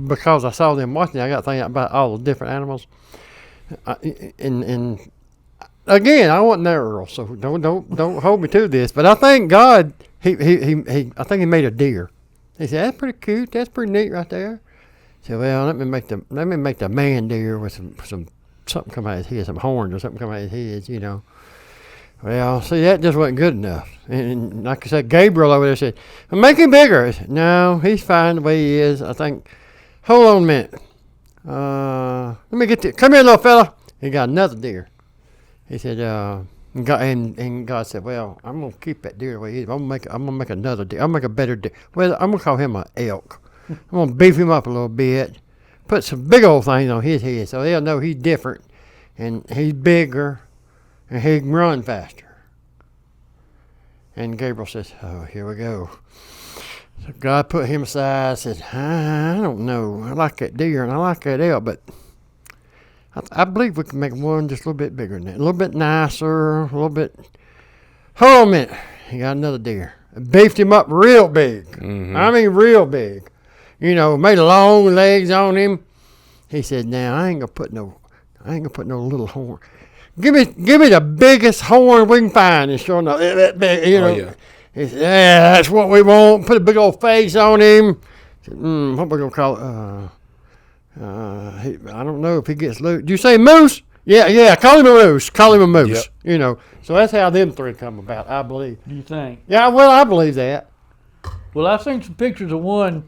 because I saw them watching, I got thinking about all the different animals. And again, I wasn't there, Earl, so don't hold me to this. But I think God, I think he made a deer. He said, "That's pretty cute. That's pretty neat right there." I said, "Well, let me make the man deer with some something come out of his head, some horns or something come out of his head, Well, see, that just wasn't good enough. And like I said, Gabriel over there said, "Well, make him bigger." I said, "No, he's fine the way he is. I think, hold on a minute. Let me get come here, little fella." He got another deer. He said, and God said, "Well, I'm gonna keep that deer the way he is. I'm gonna make another deer. I'll make a better deer. Well, I'm gonna call him an elk. I'm gonna beef him up a little bit, put some big old things on his head so they'll know he's different, and he's bigger, and he can run faster." And Gabriel says, "Oh, here we go." So God put him aside and said, "I don't know. I like that deer and I like that elk, but I believe we can make one just a little bit bigger than that. A little bit nicer, a little bit." Hold on a minute. He got another deer. Beefed him up real big. Mm-hmm. I mean real big. Made long legs on him. He said, "Now I ain't gonna put no little horn. Give me the biggest horn we can find." And sure enough, that big, Yeah. He said, "Yeah, that's what we want. Put a big old face on him." I said, "What we gonna call it? I don't know if he gets loose." "Did you say moose?" Yeah. Call him a moose. Yep. So that's how them three come about, I believe. Do you think? Yeah, well, I believe that. Well, I seen some pictures of one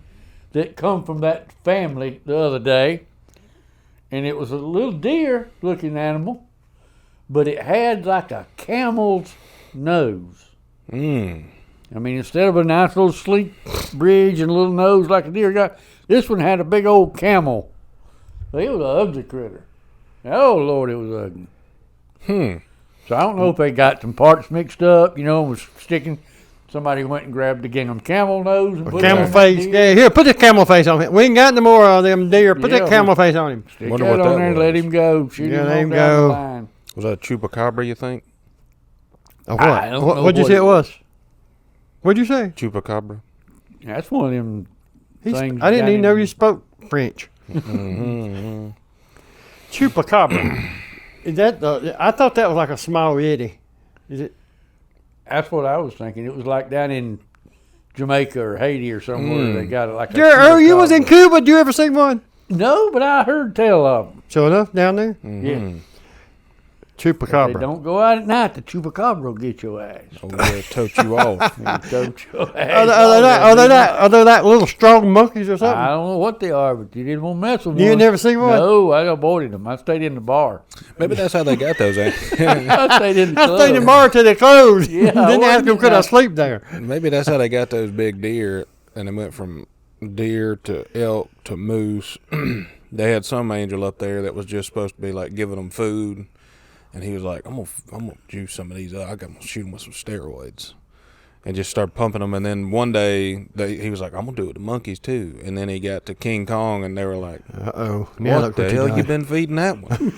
that come from that family the other day, and it was a little deer-looking animal, but it had like a camel's nose. Mm. I mean, instead of a nice little sleek bridge and a little nose like a deer got, this one had a big old camel. It was an ugly critter. Oh, Lord, it was ugly. So I don't know if they got some parts mixed up, and was sticking. Somebody went and grabbed again camel nose and put camel face. Yeah, here, put the camel face on him. We ain't got no more of them deer. Put that camel face on him. Stick that on there and let him go. Shoot him let him down go. the line. Was that a chupacabra, you think? What? I don't know What'd you say it was? What'd you say? Chupacabra. That's one of them things. I didn't even know you spoke French. Mm-hmm. Chupacabra. Is that I thought that was like a small yeti. Is it? That's what I was thinking. It was like down in Jamaica or Haiti or somewhere. They got it like a you was in Cuba. Did you ever see one? No, but I heard tell of them. Sure enough, down there? Mm-hmm. Yeah. Chupacabra. They don't go out at night. The chupacabra will get your ass. Oh, they'll tote you off. Tote your ass. Are they that little strong monkeys or something? I don't know what they are, but you didn't want to mess with You one. never seen one? No, I avoided them. I stayed in the bar. Maybe that's how they got those. I stayed in the club. I stayed in the bar till they closed. Yeah, Didn't ask them could I sleep there. Maybe that's how they got those big deer, and they went from deer to elk to moose. They had some angel up there that was just supposed to be like giving them food, and he was like, I'm gonna juice some of these up. I'm gonna shoot them with some steroids, and just start pumping them. And then one day he was like, I'm gonna do it to monkeys too. And then he got to King Kong, and they were like, what the hell you been feeding that one?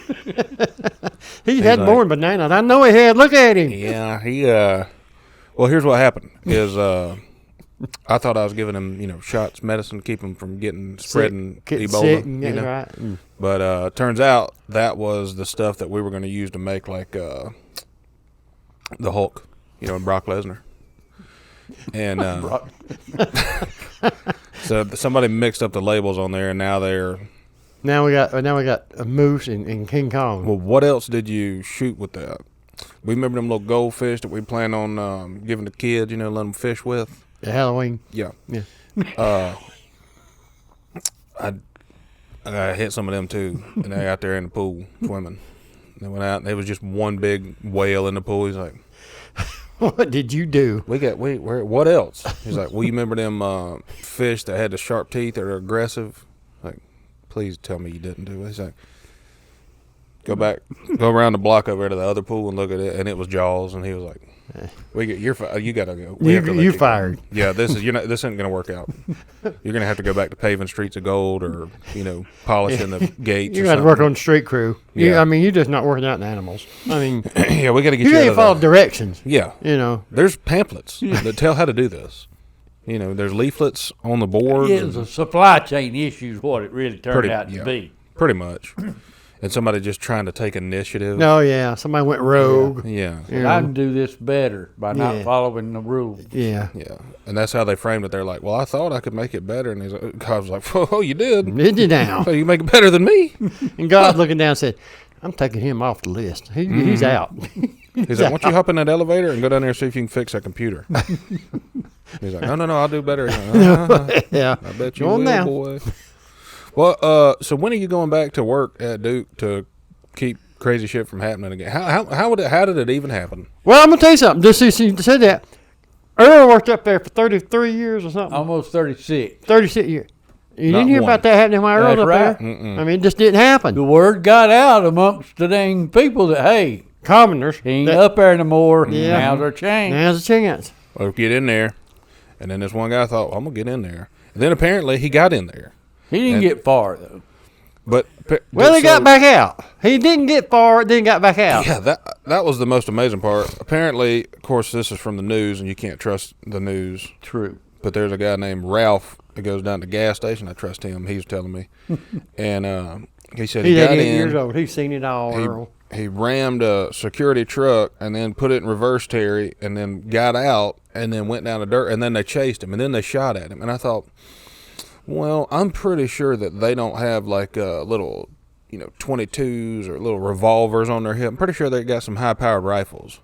He had like, more bananas. I know he had. Look at him. Yeah, well, here's what happened is I thought I was giving him, shots, medicine, to keep him from spreading Ebola, sick, right. But turns out that was the stuff that we were going to use to make like the Hulk, Brock Lesnar. And so somebody mixed up the labels on there, and now we got a moose and King Kong. Well, what else did you shoot with that? We remember them little goldfish that we planned on giving the kids, let them fish with. The Halloween. Yeah. I hit some of them too, and they're out there in the pool swimming. They went out, and there was just one big whale in the pool. He's like, "What did you do?" What else? He's like, "Well, you remember them fish that had the sharp teeth that are aggressive?" Like, please tell me you didn't do it. He's like, go around the block over to the other pool and look at it, and it was Jaws, and he was like, you gotta go. You fired. Yeah, this isn't gonna work out. You're gonna have to go back to paving streets of gold, or polishing the gates. You got to work on the street crew. Yeah. You're just not working out in animals. Yeah, we got to get you. You ain't follow directions. Yeah, There's pamphlets that tell how to do this. You know, there's leaflets on the boards. It was a supply chain issue is what it really turned out to be. Pretty much. And somebody just trying to take initiative. Oh, yeah. Somebody went rogue. Yeah. I can do this better by not following the rules. Yeah. Yeah. And that's how they framed it. They're like, well, I thought I could make it better. And God was like, oh, you did? Did you now? So you make it better than me? And God looking down said, I'm taking him off the list. He's out. He's like, why don't you hop in that elevator and go down there and see if you can fix that computer? He's like, no, I'll do better. Like, Yeah. I bet you Go on will, now. boy. Well, so when are you going back to work at Duke to keep crazy shit from happening again? How did it even happen? Well, I'm going to tell you something. Just since you said that, Earl worked up there for 33 years or something. Almost 36. 36 years. You Not didn't hear one. about that happening while Earl That's up right. there? I mean, it just didn't happen. The word got out amongst the dang people that, hey, Commoners. he ain't up there no more. Yeah. Now's our chance. Now's a chance. Well, get in there. And then this one guy thought, well, I'm going to get in there. And then apparently he got in there. He didn't get far, though. But Well, he got back out. He didn't get far, then got back out. Yeah, that was the most amazing part. Apparently, of course, this is from the news, and you can't trust the news. True. But there's a guy named Ralph that goes down to the gas station. I trust him. He was telling me. And he said he He's got 88 in. years old. He's seen it all, Earl. He rammed a security truck and then put it in reverse, Terry, and then got out and then went down the dirt, and then they chased him, and then they shot at him. And I thought, well, I'm pretty sure that they don't have like little, 22s or little revolvers on their hip. I'm pretty sure they got some high-powered rifles.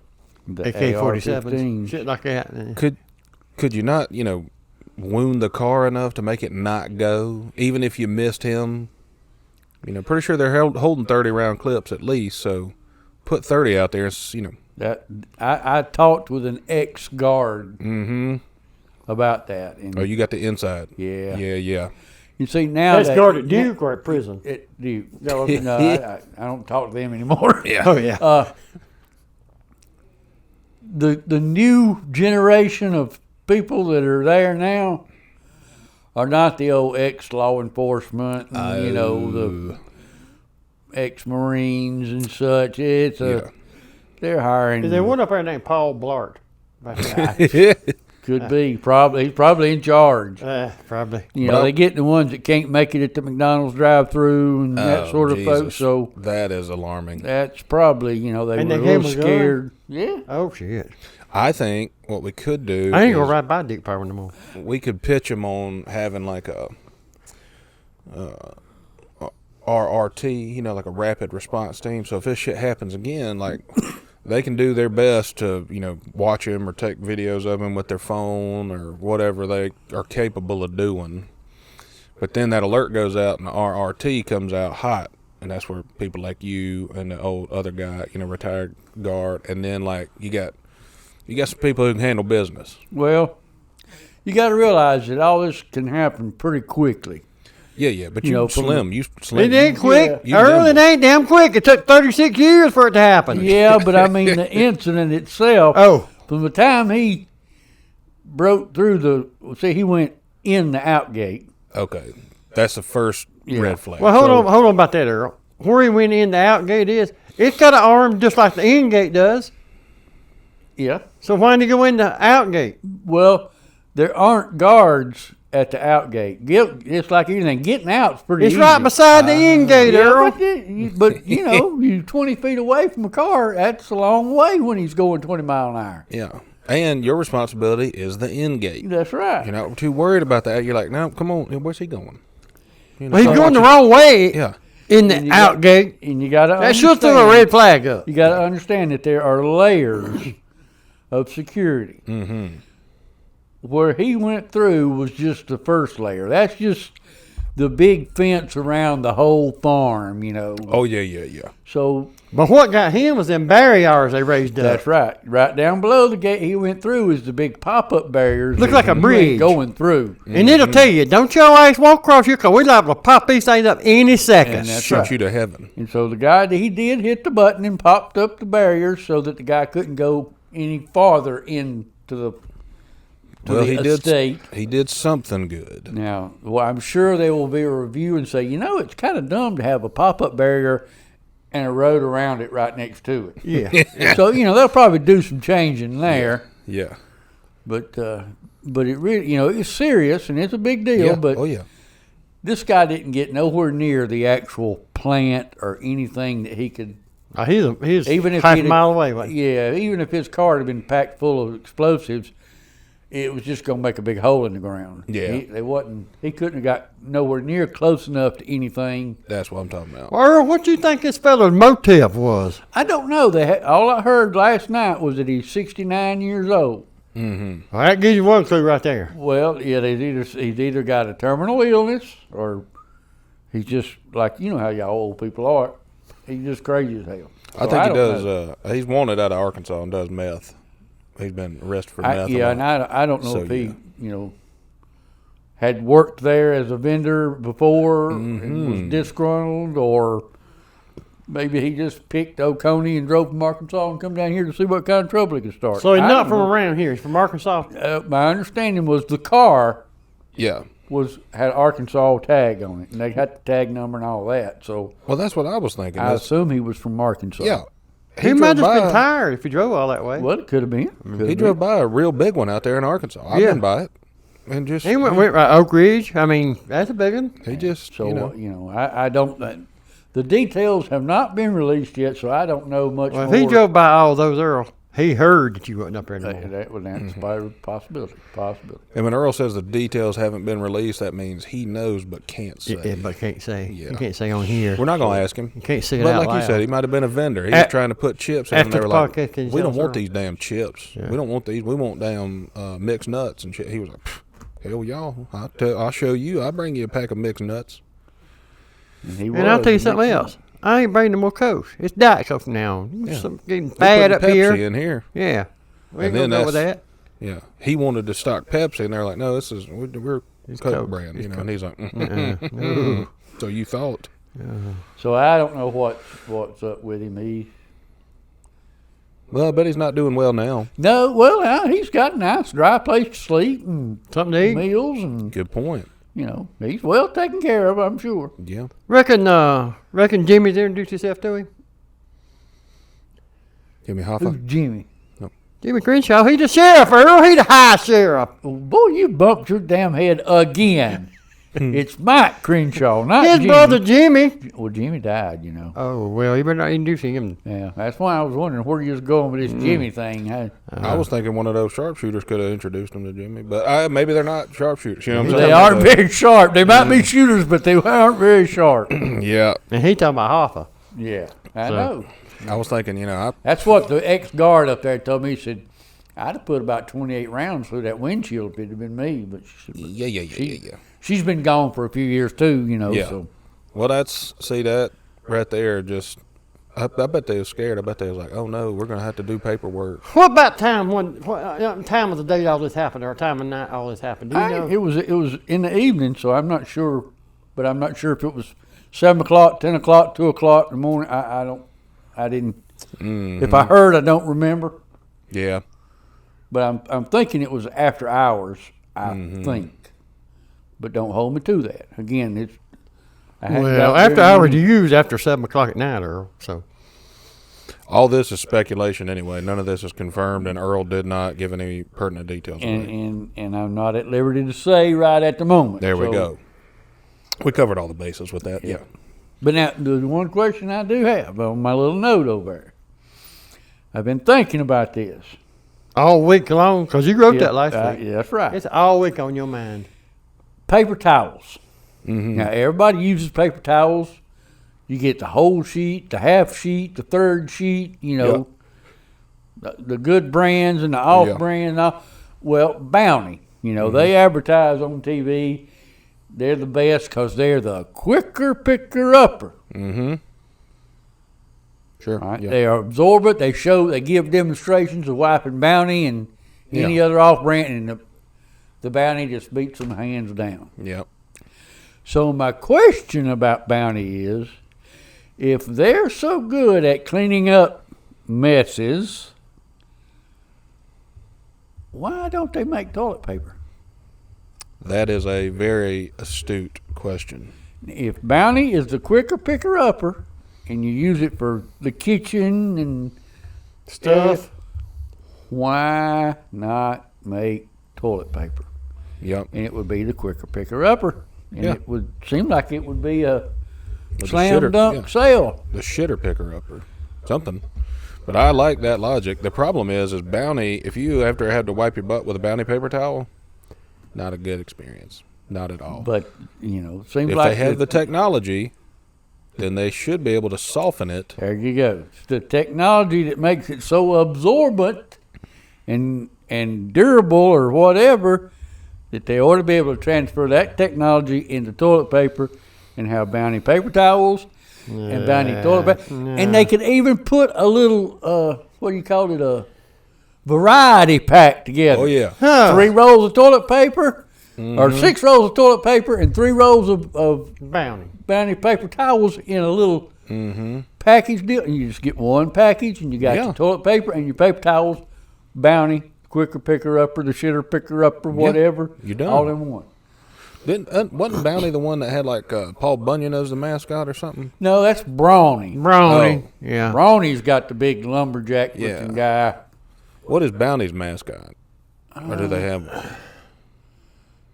The AK-47s, AR-15s. shit like that. Could you not, wound the car enough to make it not go, even if you missed him? Pretty sure they're holding 30-round clips at least, so put 30 out there, That I talked with an ex-guard about that. And Oh, you got the inside. Yeah. Yeah. You see, now That's guard at Duke or at prison? At Duke. No, I don't talk to them anymore. Yeah. Oh, yeah. The new generation of people that are there now are not the old ex-law enforcement, and, the ex-Marines and such. They're hiring. There's one up there named Paul Blart. Could be. He's probably in charge. Probably. They get the ones that can't make it at the McDonald's drive-through and that sort of Jesus. folks. So that is alarming. that's probably, they were a they little gave 'em a gun? scared. Yeah. Oh, shit. I think what we could do I ain't going is to ride by Duke Power no more. we could pitch them on having like a RRT, like a rapid response team. So if this shit happens again, like they can do their best to, watch him or take videos of him with their phone or whatever they are capable of doing. But then that alert goes out and the RRT comes out hot. And that's where people like you and the old other guy, retired guard. And then like you got some people who can handle business. Well, you got to realize that all this can happen pretty quickly. Yeah, but You know, slim. It ain't quick. You Earl, it nimble. ain't damn quick. It took 36 years for it to happen. Yeah, but I mean the incident itself. Oh. From the time he broke through he went in the outgate. Okay, that's the first red flag. Well, hold on about that, Earl. Where he went in the outgate it's got an arm just like the in-gate does. Yeah. So why didn't he go in the outgate? Well, there aren't guards at the outgate. It's like anything. Getting out's pretty It's easy. right beside the in-gate, Earl. But you 20 feet away from a car, that's a long way when he's going 20 mile an hour. Yeah, and your responsibility is the end gate. That's right. You're not too worried about that. You're like, no, come on, where's he going? Well, he's going the wrong way Yeah. in the outgate. And you got to That should throw a red flag up. You got to understand that there are layers of security. Mm-hmm. Where he went through was just the first layer. That's just the big fence around the whole farm, Oh, yeah. So But what got him was them barriers they raised up. that's right. Right down below the gate he went through is the big pop-up barriers. Look that like a you ain't bridge. going through. And it'll tell you, don't your ass walk across here because we're liable to pop these things up any second. And that's Shoot right. you to heaven. And so the guy, he did hit the button and popped up the barriers so that the guy couldn't go any farther into the estate. He did something good. Now, well, I'm sure there will be a review and say, it's kind of dumb to have a pop-up barrier and a road around it right next to it. Yeah. So, they'll probably do some changing there. Yeah. But But it really, it's serious and it's a big deal. Yeah. But Oh yeah. this guy didn't get nowhere near the actual plant or anything that he could. He's Even if half a he'd- mile away. Wasn't he? Yeah, even if his car had been packed full of explosives, it was just going to make a big hole in the ground. Yeah. He couldn't have got nowhere near close enough to anything. That's what I'm talking about. Earl, what do you think this fella's motive was? I don't know. All I heard last night was that he's 69 years old. Mm-hmm. Well, that gives you one clue right there. Well, yeah, he's either got a terminal illness or he's just like, how y'all old people are. He's just crazy as hell. I So think he don't does. know. He's wanted out of Arkansas and does meth. He's been arrested for meth. Yeah, a and lot. I don't know So, if he, had worked there as a vendor before and was disgruntled, or maybe he just picked Oconee and drove from Arkansas and come down here to see what kind of trouble he could start. So he's I not don't from know. around here. He's from Arkansas. My understanding was the car Yeah. had Arkansas tag on it, and they got the tag number and all that. So Well, that's what I was thinking. I That's, assume he was from Arkansas. yeah. He might have drove just been by- tired if he drove all that way. Well, it could have been. He drove by a real big one out there in Arkansas. I've Yeah. been by it, and just He went right Oak Ridge. I mean, that's a big one. he just So I don't. The details have not been released yet, so I don't know much Well, more. if he drove by all those, Earl, he heard that you wasn't up there anymore. That's a possibility. And when Earl says the details haven't been released, that means he knows but can't say. Yeah, but can't say. Yeah. You can't say on here. We're not going to ask him. You can't say it But out like loud. you said, he might have been a vendor. He was trying to put chips in, and after they were the like, podcast, can you "We tell don't us want Earl? these damn chips. Yeah. We don't want these. We want damn mixed nuts and shit." He was like, "Hell, y'all! I'll show you. I'll bring you a pack of mixed nuts." And I'll tell you something else. I ain't bringing no more Coke. It's Diet Coke from now on. Yeah. Some getting We bad put up here. Pepsi in here. Yeah. We ain't And then gonna go with that. Yeah, he wanted to stock Pepsi, and they're like, "No, this is we're It's Coke Coke. brand." It's And Coke. he's like, Uh-uh. "So you thought?" So I don't know what's up with him. Well, I bet he's not doing well now. He's got a nice dry place to sleep and Something to eat. meals, and Good point. he's well taken care of, I'm sure. Yeah. Reckon Jimmy's introduced himself to him. Jimmy Who's Hoffa. Jimmy? Jimmy Crenshaw, he the sheriff, Earl. He the high sheriff. Oh, boy, you bumped your damn head again. It's Mike Crenshaw, not His Jimmy. brother Jimmy. Well, Jimmy died, Oh, well, you better not introduce him. Yeah, that's why I was wondering where you was going with this Jimmy thing. I was thinking one of those sharpshooters could have introduced him to Jimmy, but maybe they're not sharpshooters. You know what I'm saying? They aren't very sharp. They might be shooters, but they aren't very sharp. Yeah. And he talking about Hoffa. Yeah, I So- know. I was thinking, That's what the ex-guard up there told me. He said, I'd have put about 28 rounds through that windshield if it had been me. But she said, yeah. She's been gone for a few years too, Yeah. So Well, that right there just, I bet they was scared. I bet they was like, oh no, we're going to have to do paperwork. What about time time of the day all this happened, or time of night all this happened? Do you know? it was in the evening, so I'm not sure. But I'm not sure if it was 7 o'clock, 10 o'clock, 2 o'clock in the morning. I didn't. If I heard, I don't remember. Yeah. But I'm thinking it was after hours. I think. But don't hold me to that. Again, it's. I hadn't Well, got after very hours, many- you use after 7 o'clock at night, Earl. So All this is speculation anyway. None of this is confirmed, and Earl did not give any pertinent details. and I'm not at liberty to say right at the moment. There we So- go. We covered all the bases with that. Yeah. But now, the one question I do have on my little note over there. I've been thinking about this. all week long, because you wrote that last week. Yeah, that's right. It's all week on your mind. Paper towels. Mm-hmm. Now, everybody uses paper towels. You get the whole sheet, the half sheet, the third sheet, the good brands and the off Yeah. brand. And all. Well, Bounty, they advertise on TV. They're the best because they're the quicker picker-upper. Mm-hmm. Sure. Right? Yeah. They are absorbent. They give demonstrations of wiping Bounty and any Yeah. other off-brand, and the Bounty just beats them hands down. Yep. So my question about Bounty is, if they're so good at cleaning up messes, why don't they make toilet paper? That is a very astute question. If Bounty is the quicker picker-upper, and you use it for the kitchen and Stuff. why not make toilet paper. Yep. And it would be the quicker picker upper. And Yeah. it would seem like it would be a the slam shitter, dunk yeah. sale. The shitter picker upper, something. But I like that logic. The problem is Bounty. If you have to wipe your butt with a Bounty paper towel, not a good experience. Not at all. But, you know, it seems if like they have the technology, then they should be able to soften it. there you go. It's the technology that makes it so absorbent and durable or whatever that they ought to be able to transfer that technology into toilet paper and have Bounty paper towels and Bounty toilet paper. And they could even put a little, what do you call it, a variety pack together. Oh, yeah. 3 rolls of toilet paper or 6 rolls of toilet paper and 3 rolls of Bounty paper towels in a little package deal. And you just get one package and you got your toilet paper and your paper towels, Bounty, quicker picker upper, the shitter picker upper, whatever. You done. All in one. Wasn't Bounty the one that had like Paul Bunyan as the mascot or something? No, that's Brawny. Brownie. Oh. Yeah. Brawny's got the big lumberjack looking guy. What is Bounty's mascot? Or do they have one?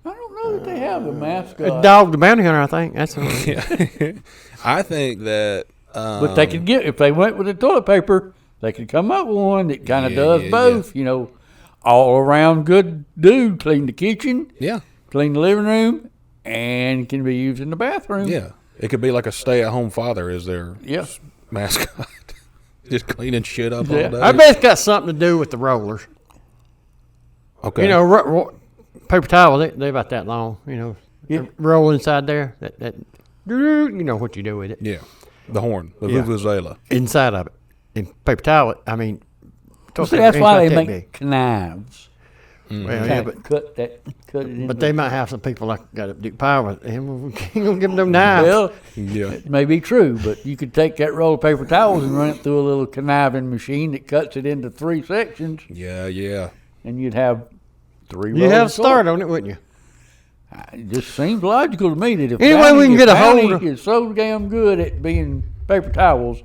I don't know that they have a A mascot. dog, the bounty hunter, I think. That's the one. Yeah. I think that. But they could get, if they went with the toilet paper, they could come up with one that kind of does both. You know, all around good dude. Clean the kitchen, clean the living room, and can be used in the bathroom. Yeah. It could be like a stay-at-home father is their mascot. Just cleaning shit up all day. I bet it's got something to do with the rollers. Okay. You know, paper towel, they about that long. You know, roll inside there. That you know what you do with it. Yeah. The horn. The vuvuzela. Inside of it. And paper towel, I mean. See, that's why they make knives. Well, yeah, but cut it in. they might have some people like got to do power with him. We ain't gonna give them no knives. Well, Yeah. it may be true, but you could take that roll of paper towels and run it through a little conniving machine that cuts it into 3 sections, Yeah. and you'd have 3 rolls. You have a of start toilet. on it, wouldn't you? It just seems logical to me that if Anyway, we can get a Bounty hold of- is so damn good at being paper towels,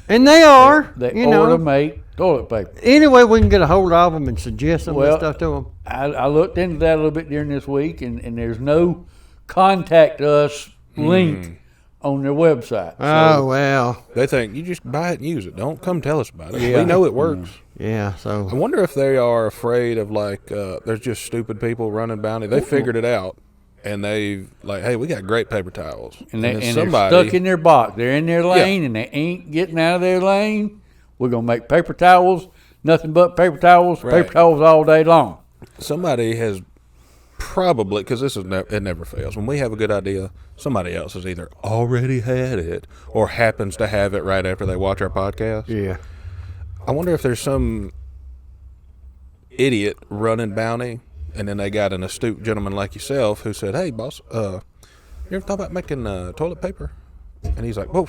And they are. they you ought know. to make toilet paper. Anyway, we can get a hold of them and suggest some Well, stuff to them. I looked into that a little bit during this week, and there's no contact us link on their website. Oh, well. They think you just buy it and use it. Don't come tell us about it. Yeah. We know it works. Yeah, I so. wonder if they are afraid of like there's just stupid people running Bounty. They figured it out, and they like, hey, we got great paper towels. And, then they're stuck in their box. They're in their lane, and they ain't getting out of their lane. We're going to make paper towels, nothing but paper towels, Right. paper towels all day long. somebody has probably, because this is it never fails. When we have a good idea, somebody else has either already had it or happens to have it right after they watch our podcast. Yeah. I wonder if there's some idiot running Bounty, and then they got an astute gentleman like yourself who said, "Hey, boss, you ever thought about making toilet paper?" And he's like, "Whoa,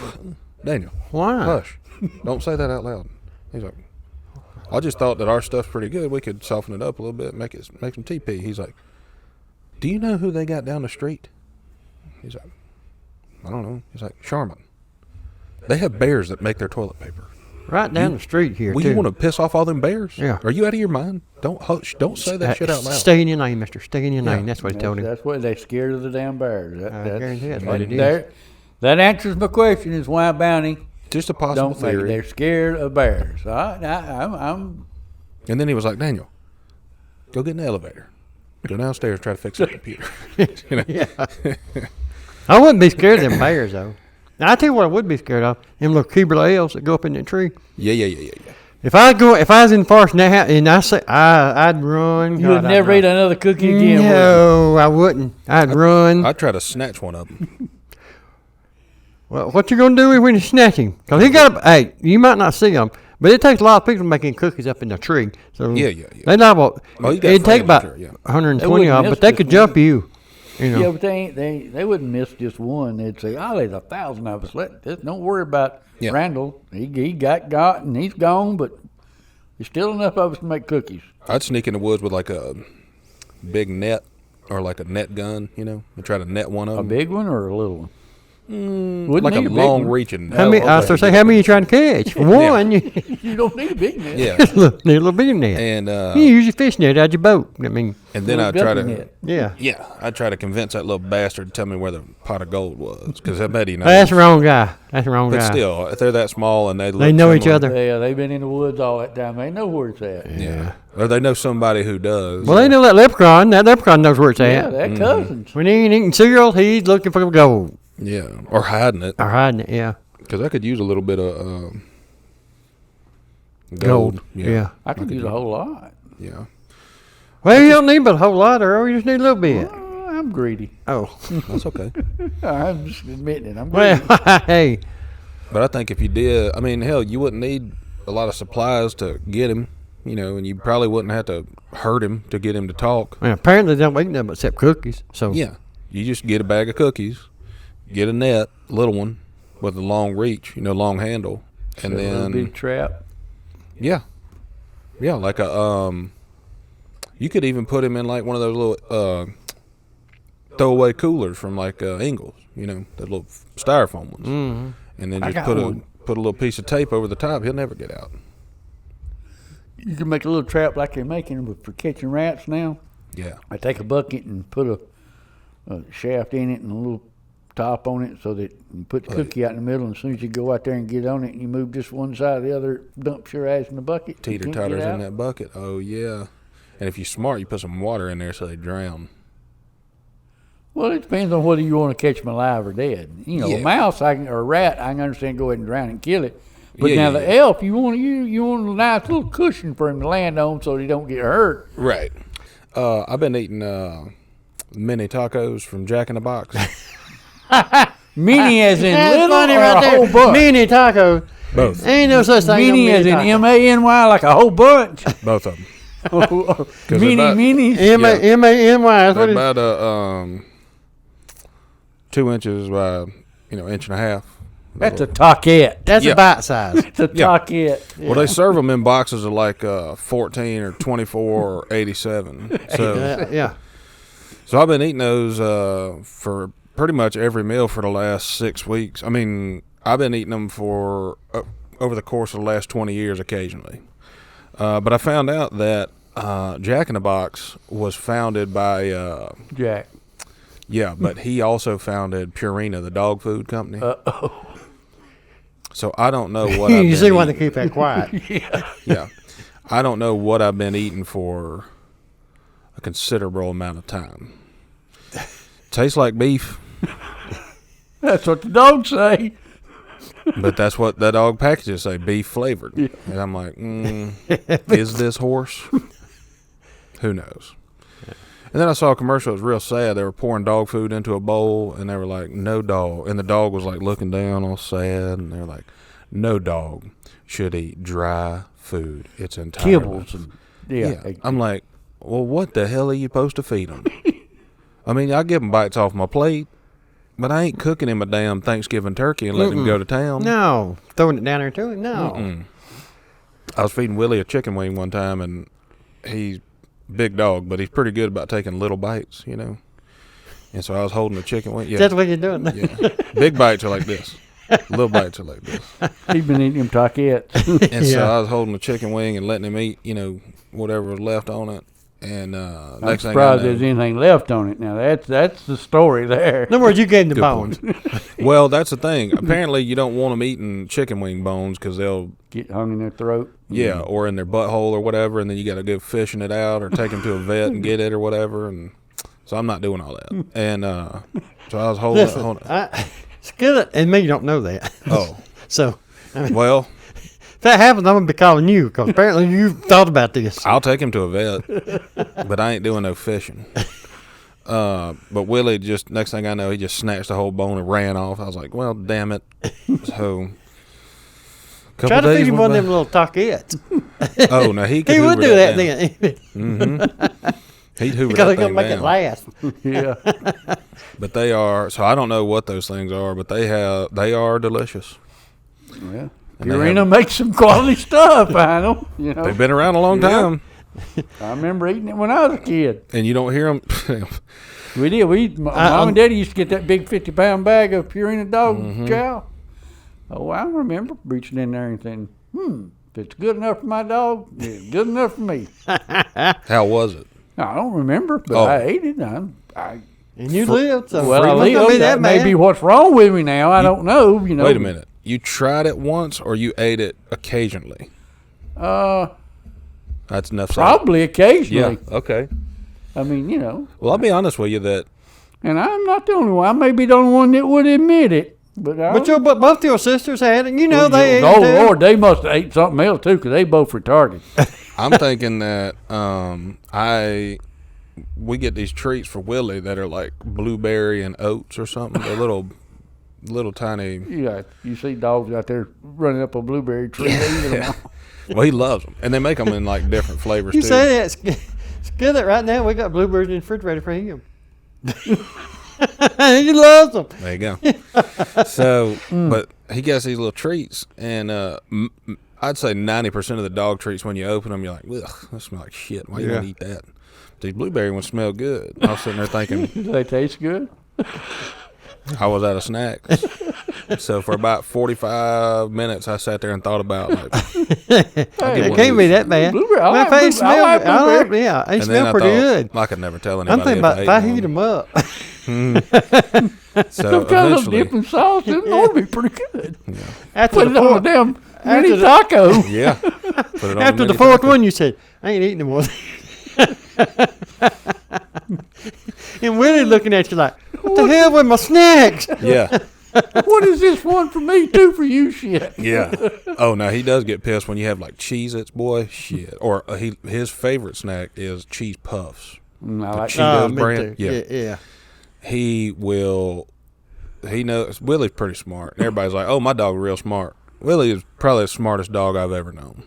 Daniel, Why? hush, don't say that out loud." He's like, "I just thought that our stuff's pretty good. We could soften it up a little bit, make some TP." He's like, "Do you know who they got down the street?" He's like, "I don't know." He's like, "Charmin. They have bears that make their toilet paper." Right down the street here, Well, too. you want to piss off all them bears? Yeah. Are you out of your mind? Don't hush. Don't say that shit out loud. Stay in your lane, mister. Stay in your Yeah. lane. That's what he told him. That's what they're scared of the damn bears. I guarantee that's what it is. That answers my question: is why Bounty Just a possible don't make it. theory. They're scared of bears. All right, I'm And then he was like, "Daniel, go get in the elevator. Go downstairs, try to fix that computer." You know? Yeah. I wouldn't be scared of them bears, though. Now, I tell you what I would be scared of. Them little Keebler elves that go up in that tree. Yeah. If I was in the forest and I'd run. You would never eat another cookie again. would you? No, I wouldn't. I'd run. I'd try to snatch one of them. Well, what you gonna do when you snatch him? Cause he got hey, you might not see him, but it takes a lot of people making cookies up in the tree. So Yeah. they liable. Oh, you got It'd take friends, about sure, yeah. 120 of them, miss but they this could one. jump you. You know. Yeah, but they wouldn't miss just one. They'd say, "Oh, there's 1,000 of us. Don't worry about Yeah. Randall. He got and he's gone, but there's still enough of us to make cookies." I'd sneak in the woods with like a big net or like a net gun, and try to net one of A them. big one or a little one? Wouldn't like a need a big long one. reaching. How many? I was gonna say, how many you trying to catch? One, you You don't need a big net. Yeah, need a little bitty net. and You use your fish net out your boat. I mean, and then I Little try guppy to net. yeah. I try to convince that little bastard to tell me where the pot of gold was, because I bet he knows. That's the wrong guy. That's the wrong But guy. still, if they're that small and they know each similar- other. Yeah, they've been in the woods all that time. They know where it's at. Yeah, or they know somebody who does. Well, they know that leprechaun. That leprechaun knows where it's Yeah, at. they're cousins. When he ain't eating cereal, he's looking for gold Yeah, or hiding it, or hiding it. Yeah, because I could use a little bit of gold. Yeah, Yeah. I could use a whole lot. yeah. Well, you don't need but a whole lot, Earl. You just need a little bit. Oh, I'm greedy. Oh, That's okay. I'm just admitting it. I'm greedy. well, hey. But I think if you did, I mean, hell, you wouldn't need a lot of supplies to get him, and you probably wouldn't have to hurt him to get him to talk. Well, apparently they don't eat nothing except cookies. So Yeah, you just get a bag of cookies, get a net, little one, with a long reach, long handle, and A little then big trap. yeah, like a you could even put him in like one of those little throwaway coolers from like Ingles, the little styrofoam ones, and then I just got one. put a little piece of tape over the top. He'll never get out. You can make a little trap like they're making for catching rats now. Yeah, I take a bucket and put a shaft in it and a little top on it so that you put the cookie out in the middle, and as soon as you go out there and get on it and you move just one side or the other, it dumps your ass in the bucket. You teeter can't totters get in out. that bucket. Oh yeah, and if you're smart, you put some water in there so they drown. Well, it depends on whether you want to catch them alive or dead. Yeah. A mouse or a rat, I can understand go ahead and drown and kill it. But Yeah, now yeah, the yeah. elf, you want a nice little cushion for him to land on so he don't get hurt. Right. I've been eating mini tacos from Jack in the Box. Mini as in That's little funny or right a there. whole bunch? Mini taco. Both. Ain't no such thing. Mini as in M-A-N-Y, like a whole bunch. Both of them. Mini, about- minis. M-A-N-Y. That's what They're it is. about 2 inches by inch and a half. That's a taquette. That's Yeah. a bite size. It's a Yeah. taquette. Well, they serve them in boxes of like 14 or 24 or 87. So, Yeah. so I've been eating those for pretty much every meal for the last 6 weeks. I mean, I've been eating them for over the course of the last 20 years occasionally. But I found out that Jack in the Box was founded by Jack. yeah, but he also founded Purina, the dog food company. So I don't know what I've You been see why they eating. keep that quiet. Yeah, I don't know what I've been eating for a considerable amount of time. Tastes like beef, That's what the dogs say. but that's what that dog packages say, beef flavored. Yeah. And I'm like, is this horse? Who knows? And then I saw a commercial. It was real sad. They were pouring dog food into a bowl, and they were like, "No dog." And the dog was like looking down, all sad, and they're like, "No dog should eat dry food. It's entirely Kibbles. And, yeah. I'm like, well, what the hell are you supposed to feed them? I mean, I give them bites off my plate, but I ain't cooking him a damn Thanksgiving turkey and letting him go to town. No. Throwing it down there to him? No. I was feeding Willie a chicken wing one time, and he's big dog, but he's pretty good about taking little bites, And so I was holding the chicken wing. Yeah, That's what you're doing. yeah. Big bites are like this. Little bites are like this. He's been eating them taquettes. And so Yeah. I was holding the chicken wing and letting him eat, whatever was left on it. And I'm next thing I surprised know, there's anything left on it. Now that's the story there. In other words, you gave him the Good bones. well, that's the thing. Apparently, you don't want them eating chicken wing bones because they'll, Get hung in their throat. yeah, or in their butthole or whatever, and then you got to go fishing it out or take them to a vet and get it or whatever. And so I'm not doing all that. And so I was holding Listen, it. Skillet and me don't know that. Oh, So, well, if that happens, I'm going to be calling you because apparently you've thought about this. I'll take him to a vet, but I ain't doing no fishing. But Willie just, next thing I know, he just snatched the whole bone and ran off. I was like, well, damn it. So, Try to feed him one of went them little taquettes. by. Oh, no, he could He would hoover do that down. then. He'd hoover Because that they're thing going to make it down. last. Yeah. But they are, so I don't know what those things are, but they are delicious. Well, And they Purina makes some quality stuff, I know. They've been around a long time. I remember eating it when I was a kid. And you don't hear them. We did. Mom and Daddy used to get that big 50-pound bag of Purina dog chow. Oh, I remember reaching in there and saying, if it's good enough for my dog, it's good enough for me. How was it? I don't remember, but I ate it. And you lived, so Well, I lived. That may be what's wrong with me now. I don't know. You know. Wait a minute. You tried it once, or you ate it occasionally? That's enough. Probably occasionally. Yeah. Okay. I mean, you know. Well, I'll be honest with you that. And I'm not the only one. I may be the only one that would admit it. But both your sisters had it. You know they ate it. Oh, too. Lord, they must have ate something else, too, because they both retarded. I'm thinking that we get these treats for Willie that are like blueberry and oats or something. They're little tiny. Yeah, you see dogs out there running up a blueberry tree. Yeah. Well, he loves them, and they make them in like different flavors You too. say that it's good that right now we got blueberries in the refrigerator for him. He loves them. There you go. So, but he gets these little treats, and I'd say 90% of the dog treats, when you open them, you're like, ugh, that smells like shit. Why you want to eat that? These blueberry ones smell good. I was sitting there thinking, do they taste good? I was out of snacks. So for about 45 minutes, I sat there and thought about like, It can't be that bad. Blueberry, I like they blueberry. smell. I like blueberry. Yeah, they and then smell I pretty thought, good. I could never tell anybody. I'm thinking about if I heat them up. So Some kind of eventually, dip and sauce, it ought to be pretty good. After Put it on a damn mini taco. yeah. Put it on After the mini fourth taco. one, you said, I ain't eating them more. And Willie looking at you like, what the hell with my snacks? Yeah. What is this one for me, two for you shit? Yeah. Oh, no, he does get pissed when you have like Cheez-Its, boy. Shit. Or his favorite snack is cheese puffs. I like Cheetos me brand. too. Yeah. He knows. Willie's pretty smart. Everybody's like, oh, my dog's real smart. Willie is probably the smartest dog I've ever known.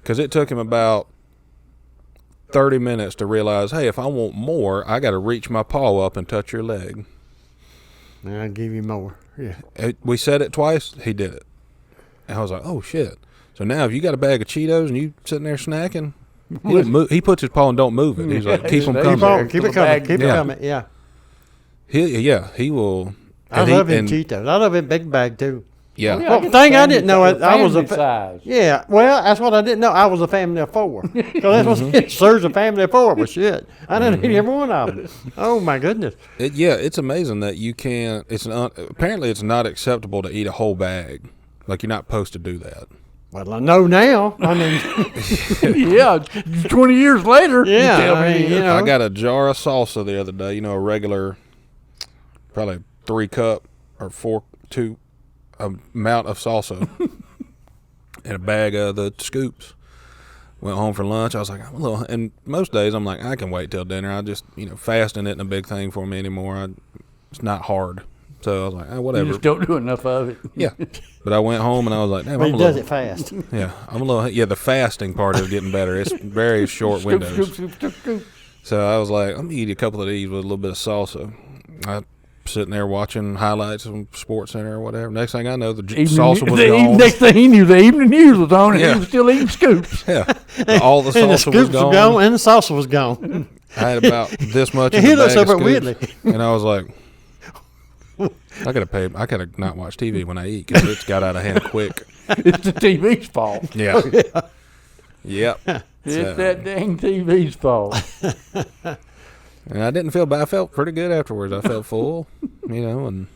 Because it took him about 30 minutes to realize, hey, if I want more, I got to reach my paw up and touch your leg. I'll give you more. Yeah. We said it twice. He did it. And I was like, oh, shit. So now if you got a bag of Cheetos and you sitting there snacking, he don't move. He puts his paw and don't move it. He's like, keep them coming. Keep it coming. Keep it coming. Yeah. He will. I love him Cheetos. I love him big bag too. Yeah. Well, Well, thing I didn't know, I was a size. yeah. Well, that's what I didn't know. I was a family of four. Because that's what it serves a family of four. But shit, I didn't eat every one of them. Oh my goodness. It's amazing that you can. Apparently it's not acceptable to eat a whole bag. Like you're not supposed to do that. Well, I know now. I mean, Yeah, 20 years later. Yeah, you tell I me. mean, you know. I got a jar of salsa the other day. A regular, probably 3 cup or 2 amount of salsa, and a bag of the scoops. Went home for lunch. I was like, I'm a little. And most days I'm like, I can wait till dinner. I just, fasting isn't a big thing for me anymore. It's not hard. So I was like, whatever. You just don't do enough of it. Yeah. But I went home and I was like, damn, but I'm he a does little. it fast. Yeah, I'm a little. Yeah, the fasting part is getting better. It's very short Scoop, windows. scoop, scoop, scoop. So I was like, I'm gonna eat a couple of these with a little bit of salsa. I sitting there watching highlights from Sports Center or whatever. Next thing I know, the salsa was gone. Next thing he knew, the evening news was on, and Yeah. he was still eating scoops. Yeah, all the And the salsa scoops was were gone. gone, and the salsa was gone. I had about this much. And in he the looks bag of over at scoops, Whitley. and I was like, I gotta not watch TV when I eat because it's got out of hand quick. It's the TV's fault. Yeah. Yep. It's So- that dang TV's fault. And I didn't feel bad. I felt pretty good afterwards. I felt full, and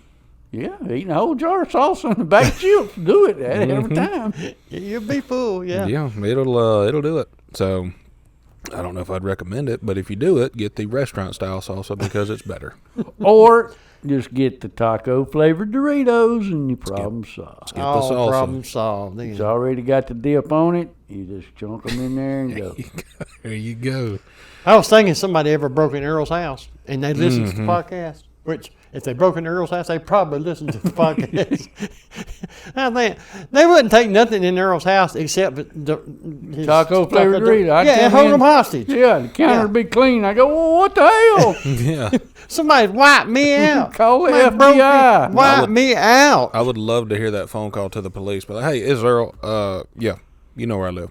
Yeah, eating a whole jar of salsa and a bag of chips. Do it every time. You'll be full, yeah. it'll do it. So I don't know if I'd recommend it, but if you do it, get the restaurant style salsa because it's better. Or just get the taco flavored Doritos and your problem solved. Get the salsa. Problem solved. It's already got the dip on it. You just chunk them in there and go. There you go. I was thinking somebody ever broke in Earl's house and they listened to the podcast, which if they broke in Earl's house, they probably listened to the podcast. I think they wouldn't take nothing in Earl's house except his Taco flavored Dorito. I'd Yeah, and come hold in- them hostage. Yeah, the counter Yeah. would be clean. I go, well, what the hell? Yeah. Somebody wiped me out. Call the Somebody broke FBI. me, wiped me out. I would love to hear that phone call to the police. But hey, is Earl? Yeah, you know where I live.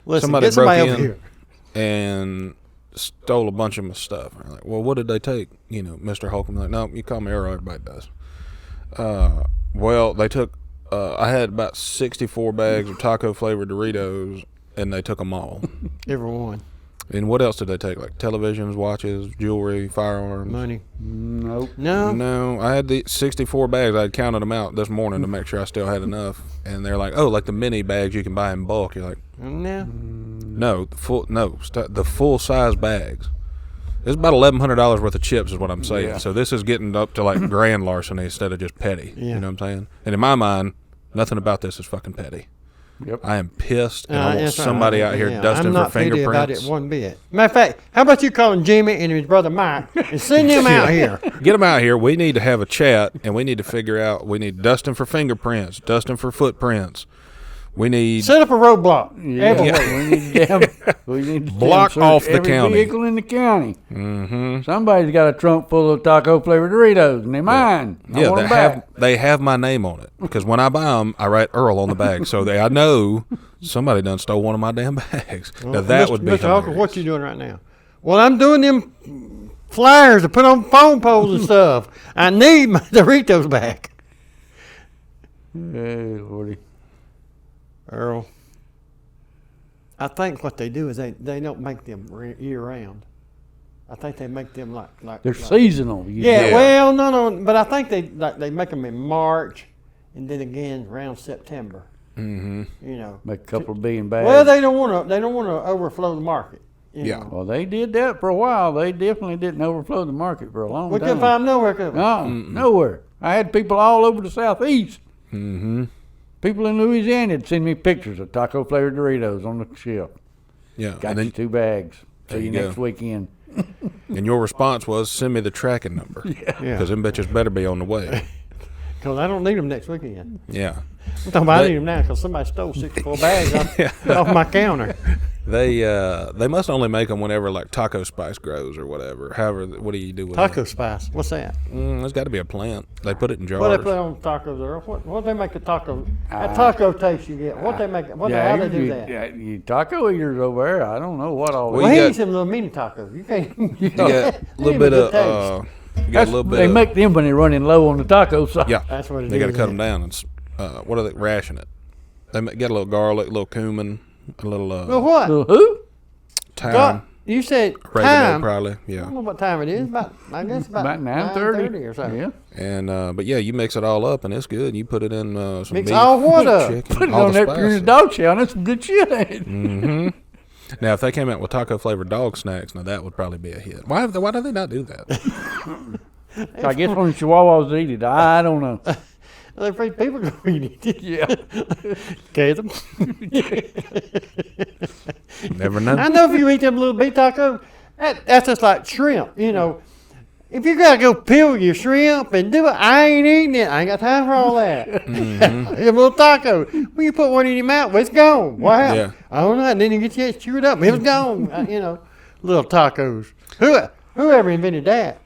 Listen, somebody get somebody broke over in here. and stole a bunch of my stuff. I'm like, well, what did they take? Mr. Holcomb. Like, no, you call me Earl. Everybody does. Well, they took. I had about 64 bags of taco flavored Doritos, and they took them all. Everyone. And what else did they take? Like televisions, watches, jewelry, firearms. Money. Nope. No. I had the 64 bags. I had counted them out this morning to make sure I still had enough. And they're like, oh, like the mini bags you can buy in bulk. You're like, No. no, the full size bags. It's about $1,100 worth of chips, is what I'm saying. Yeah. So this is getting up to like grand larceny instead of just petty. Yeah. You know what I'm saying? And in my mind, nothing about this is fucking petty. Yep. I am pissed, and I want That's right. somebody out here dusting I'm not for petty about fingerprints. it one bit. Matter of fact, how about you calling Jimmy and his brother Mike and send them out here? Get them out here. We need to have a chat, and we need to figure out. We need dusting for fingerprints, dusting for footprints. We need Set up a roadblock. Yeah. Everywhere. We need to Block search off the every county. vehicle in the county. Mm-hmm. Somebody's got a trunk full of taco flavored Doritos, and they're mine. I want them back. They have my name on it because when I buy them, I write Earl on the bag, so I know somebody done stole one of my damn bags. Now that would be Mr. Hawker, hilarious. what you doing right now? Well, I'm doing them flyers to put on phone poles and stuff. I need my Doritos back. Hey, Lordy. Earl, I think what they do is they don't make them year round. I think they make them like They're seasonal. Yeah, Yeah. well, no, but I think they make them in March and then again around September. Mm-hmm. Make a couple of billion bags. Well, they don't want to overflow the market. you Yeah. know. Well, they did that for a while. They definitely didn't overflow the market for a long We time. couldn't find them nowhere, could we? No, nowhere. I had people all over the southeast. Mm-hmm. People in Louisiana would send me pictures of taco flavored Doritos on the shelf. Yeah. Got And you then 2 bags. There See you you go. next weekend. and your response was, send me the tracking number. Yeah. Because them bitches better be on the way. Because I don't need them next weekend. Yeah. I'm talking about I They- need them now because somebody stole 64 bags off my counter. They must only make them whenever like taco spice grows or whatever. However, what do you do with Taco it? spice. What's that? There's got to be a plant. They put it in jars. What they put on tacos, Earl? What they make the taco? That taco taste you get. What they make? How they do that? Yeah, you taco eaters over there. I don't know what all. Well, Well, you he got- eats them little mini tacos. You can't. You got a little bit of. You got a little bit. They of, make them when they're running low on the taco sauce. Yeah. That's what it They got to is, cut isn't them down and what are they ration it? They get a little garlic, a little cumin, a little Well, what? So who? thyme, God, you said oregano time. probably. I Yeah. don't know what time it is. I guess About 9:30 or something. Yeah. And but yeah, you mix it all up and it's good. You put it in some Mix beef, all what up? chicken, Put it all on the that pure spices. dog chow. That's some good shit, ain't it? Mm-hmm. Now, if they came out with taco flavored dog snacks, now that would probably be a hit. Why do they not do that? So I guess when Chihuahuas eat it, I don't know. They're afraid people go eat it. Yeah. Get them. Never know. I know if you eat them little beef tacos, that's just like shrimp. You know, if you gotta go peel your shrimp and do it, I ain't eating it. I ain't got time for all that. Them little taco. When you put one in your mouth, well, it's gone. What happened? Yeah. I don't know. And then you get your head chewed up. It was gone. Little tacos. Whoever invented that,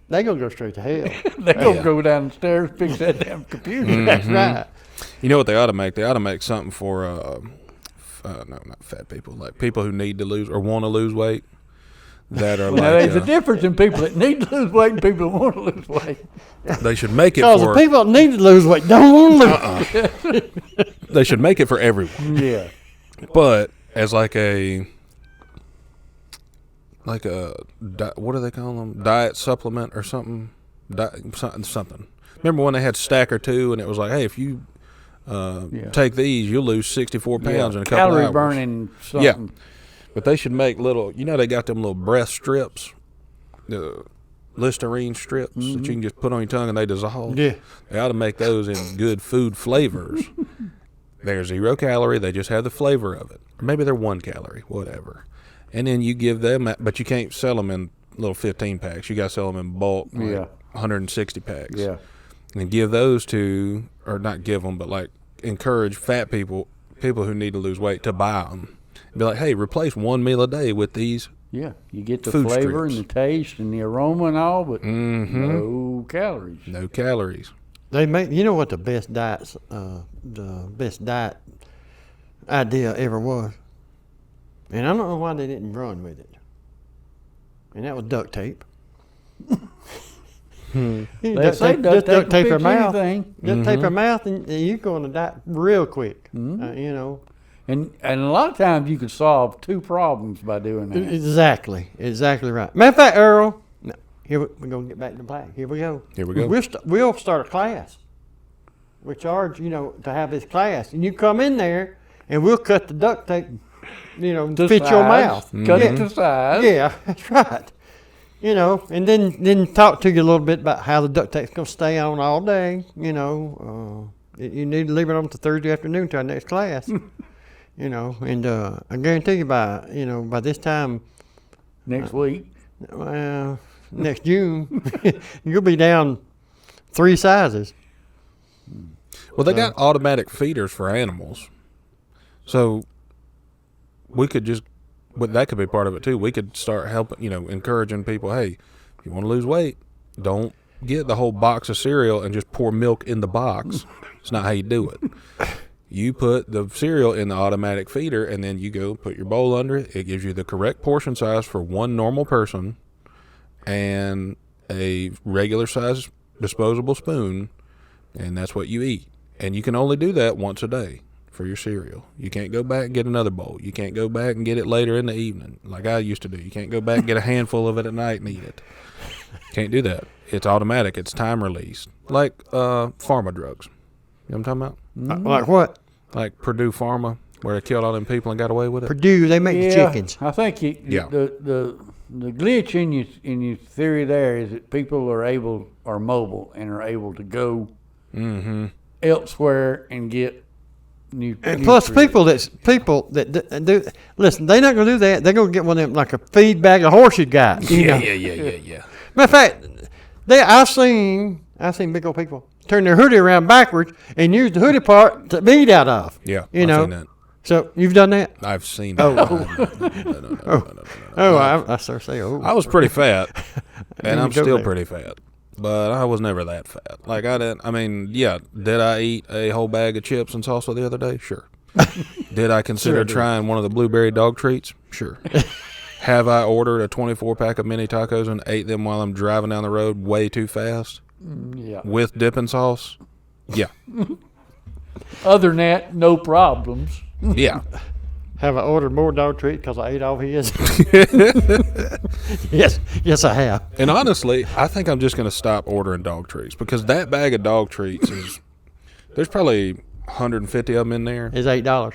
they gonna go straight to hell. They gonna go downstairs, fix that damn computer. That's right. You know what they ought to make? They ought to make something for no, not fat people, like people who need to lose or want to lose weight. That are Now, like there's a difference in people that need to lose weight and people that want to lose weight. they should make it Because for. the people that need to lose weight don't want to lose. They should make it for everyone, Yeah. but as like a what do they call them? Diet supplement or something? Something. Remember when they had Stack or 2 and it was like, hey, if you take these, you'll lose 64 pounds in a couple Calorie hours. burning something. Yeah. But they should make little, they got them little breast strips, the Listerine strips that you can just put on your tongue and they dissolve. Yeah. They ought to make those in good food flavors. They're 0 calorie. They just have the flavor of it. Or maybe they're 1 calorie, whatever. And then you give them, but you can't sell them in little 15 packs. You got to sell them in bulk, like Yeah. 160 packs. Yeah. And give those to, or not give them, but like encourage fat people who need to lose weight to buy them. Be like, hey, replace 1 meal a day with these. Yeah. You get the Food flavor strips. and the taste and the aroma and all, but Mm-hmm. no calories. No calories. They make. You know what the best diet idea ever was? And I don't know why they didn't run with it. And that was duct tape. They say duct tape her fix mouth. anything. Duct tape her mouth, and you're going to die real quick. Mm-hmm. You know. And a lot of times you can solve 2 problems by doing that. Exactly right. Matter of fact, Earl, no, here we're going to get back to black. Here we go. We'll start a class. We charge, to have this class, and you come in there, and we'll cut the duct tape, to fit your mouth. Cut it to size. Yeah, that's right. And then talk to you a little bit about how the duct tape's going to stay on all day. You need to leave it on to Thursday afternoon to our next class. And I guarantee you by this time next week, next June, you'll be down 3 sizes. Well, they got automatic feeders for animals, so we could that could be part of it too. We could start helping, encouraging people. Hey, if you want to lose weight, don't get the whole box of cereal and just pour milk in the box. It's not how you do it. You put the cereal in the automatic feeder, and then you go put your bowl under it. It gives you the correct portion size for one normal person and a regular size disposable spoon, and that's what you eat. And you can only do that once a day for your cereal. You can't go back and get another bowl. You can't go back and get it later in the evening like I used to do. You can't go back and get a handful of it at night and eat it. Can't do that. It's automatic. It's time released. Like pharma drugs. You know what I'm talking about? Like what? Like Purdue Pharma, where they killed all them people and got away with it. Purdue, they make the chickens. I think the glitch in your theory there is that people are mobile and are able to go elsewhere and get new. And plus, people that do listen, they're not going to do that. They're going to get one of them like a feed bag of horse you got. Yeah. Matter of fact, I've seen big old people turn their hoodie around backwards and use the hoodie part to eat out of. Yeah, I've seen that. So you've done that? I've seen that. I start saying, I was pretty fat, and I'm still pretty fat, but I was never that fat. Like did I eat a whole bag of chips and salsa the other day? Sure. Did I consider trying one of the blueberry dog treats? Sure. Have I ordered a 24-pack of mini tacos and ate them while I'm driving down the road way too fast? Yeah. With dipping sauce? Yeah. Other than that, no problems. Yeah. Have I ordered more dog treats because I ate all his? Yes, I have. And honestly, I think I'm just going to stop ordering dog treats because that bag of dog treats there's probably 150 of them in there. It's $8.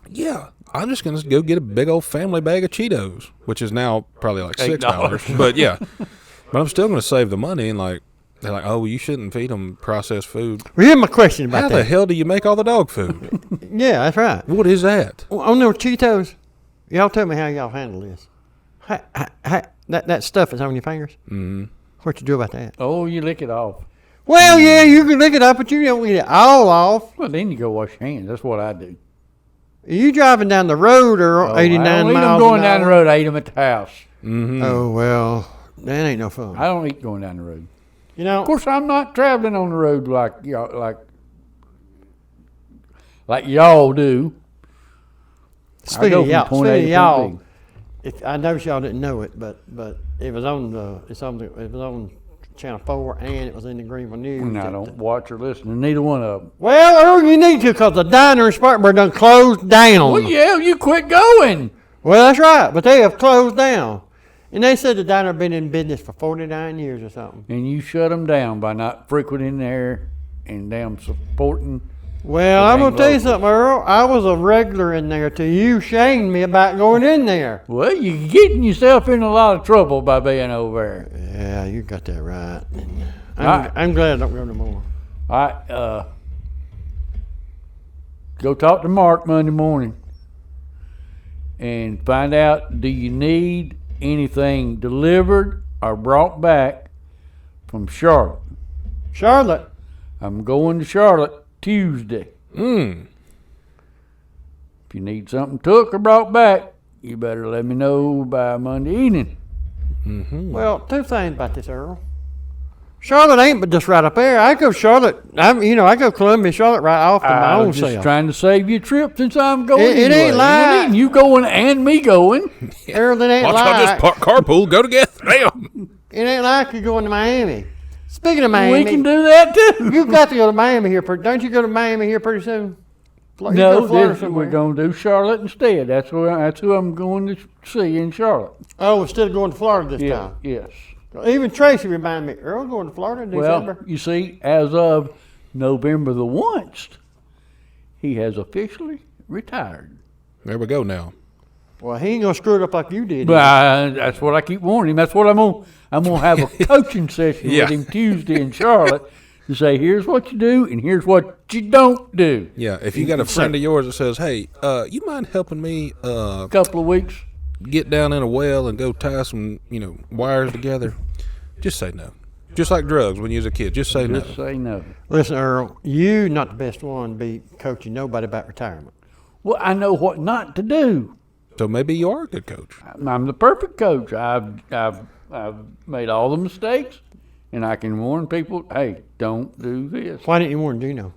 Yeah. I'm just going to go get a big old family bag of Cheetos, which is now probably like $6. But yeah. But I'm still going to save the money, and they're like, oh, you shouldn't feed them processed food. Well, here's my question about that. How the hell do you make all the dog food? Yeah, that's right. What is that? On those Cheetos, y'all tell me how y'all handle this. That stuff is on your fingers. Mm-hmm. What you do about that? Oh, you lick it off. Well, yeah, you can lick it up, but you don't get it all off. Well, then you go wash your hands. That's what I do. Are you driving down the road or 89 I don't eat miles them going down the road. I eat them at the house. Mm-hmm. Oh, well, that ain't no fun. I don't eat going down the road. Of course, I'm not traveling on the road like y'all do. Speaking of y'all, I know y'all didn't know it, but it was on Channel 4 and it was in the Greenville News. And I don't watch or listen to neither one of them. Well, Earl, you need to because the diner in Spartanburg done closed down. Well, yeah, you quit going. Well, that's right, but they have closed down. And they said the diner been in business for 49 years or something. And you shut them down by not frequenting there and damn supporting. Well, I'm going to tell you something, Earl. I was a regular in there till you shamed me about going in there. Well, you're getting yourself in a lot of trouble by being over there. Yeah, you got that right. I'm glad I don't go no more. All right, go talk to Mark Monday morning and find out, do you need anything delivered or brought back from Charlotte? Charlotte? I'm going to Charlotte Tuesday. Mm. If you need something took or brought back, you better let me know by Monday evening. Mm-hmm. Well, 2 things about this, Earl. Charlotte ain't but just right up there. I go Charlotte. I go Columbia, Charlotte right off to my I own was just self. trying to save you a trip since I'm going. It ain't anyway. like- You going and me going. Earl, it ain't Why don't y'all like just carpool, go together? Damn. it ain't like you going to Miami. Speaking of Miami, We can do that too. you've got to go to Miami here. Don't you go to Miami here pretty soon? You go to No, Florida we're somewhere. going to do Charlotte instead. That's who I'm going to see in Charlotte. Oh, instead of going to Florida this Yeah, time. yes. Even Tracy reminded me, Earl going to Florida in December. Well, you see, as of November the 1st, he has officially retired. There we go now. Well, he ain't gonna screw it up like you did. But that's what I keep warning him. That's what I'm gonna have a coaching session Yeah. with him Tuesday in Charlotte to say, here's what you do and here's what you don't do. Yeah, if you got a friend of yours that says, hey, you mind helping me A couple of weeks. get down in a well and go tie some, wires together, just say no. Just like drugs when you was a kid, just say no. Just say no. Listen, Earl, you not the best one to be coaching nobody about retirement. Well, I know what not to do. So maybe you are a good coach. I'm the perfect coach. I've made all the mistakes, and I can warn people, hey, don't do this. Why didn't you warn Gino?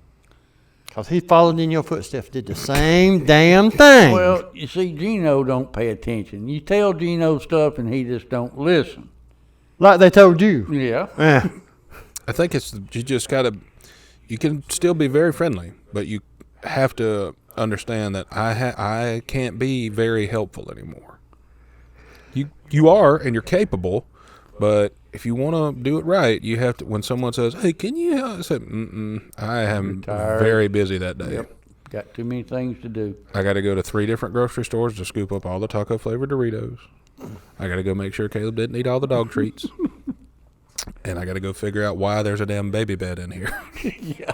Because he followed in your footsteps, did the same damn thing. Well, you see, Gino don't pay attention. You tell Gino stuff, and he just don't listen. Like they told you. Yeah. Yeah. I think you just gotta. You can still be very friendly, but you have to understand that I can't be very helpful anymore. You are, and you're capable, but if you want to do it right, you have to. When someone says, "Hey, can you help?" I say, I am Retired. very busy that day. Yep. Got too many things to do. I got to go to 3 different grocery stores to scoop up all the taco flavored Doritos. I got to go make sure Caleb didn't eat all the dog treats. And I got to go figure out why there's a damn baby bed in here. Yeah.